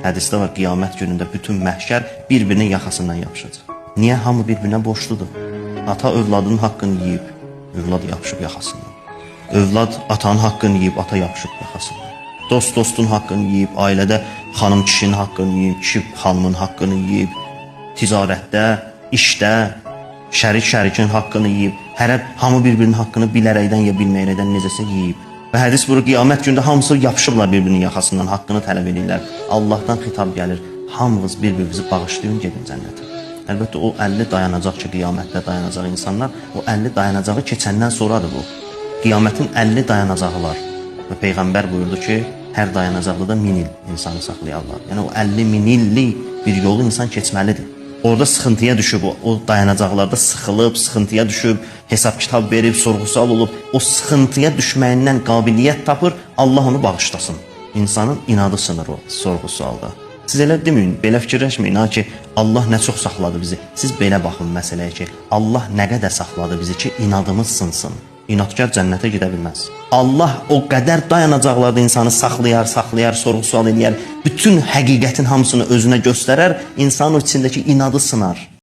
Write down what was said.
Hədisdə var, qiyamət günündə bütün məhşər bir-birinin yaxasından yapışacaq. Niyə? Hamı bir-birinə borçludur. Ata övladının haqqını yeyib, övlad yapışıb yaxasından. Övlad atanın haqqını yeyib, ata yapışıb yaxasından. Dost dostun haqqını yeyib, ailədə xanım kişinin haqqını yeyib, kişi xanımın haqqını yeyib, ticarətdə, işdə, şərik şərikin haqqını yeyib, hamı bir-birinin haqqını bilərəkdən ya bilməyərəkdən necəsə yeyib. Və hədis buyurur, qiyamət gündə hamısı yapışıblar bir-birinin yaxasından, haqqını tələb edirlər. Allahdan xitab gəlir, hamınız bir-birinizi bağışlayın, gedin cənnətə. Əlbəttə, o 50 dayanacaq ki, qiyamətdə dayanacaq insanlar, o 50 dayanacağı keçəndən sonradır bu. Qiyamətin 50 dayanacağı var. Və Peyğəmbər buyurdu ki, hər dayanacaqda da 1000 il insanı saxlayarlar. Yəni, o 50.000 illik bir yolu insan keçməlidir. Orada sıxıntıya düşüb, o dayanacaqlarda sıxılıb, sıxıntıya düşüb, hesab kitab verib, sorğu-sual olub, o sıxıntıya düşməyindən qabiliyyət tapır, Allah onu bağışlasın. İnsanın inadı sınır o sorğu-sualda. Siz elə deməyin, belə fikirləşməyin ha ki, Allah nə çox saxladı bizi. Siz belə baxın məsələyə ki, Allah nə qədər saxladı bizi ki, inadımız sınsın. İnadkar cənnətə gedə bilməz. Allah o qədər dayanacaqlarda insanı saxlayar, sorğu-sual edər, bütün həqiqətin hamısını özünə göstərər, insanın içindəki inadı sınar.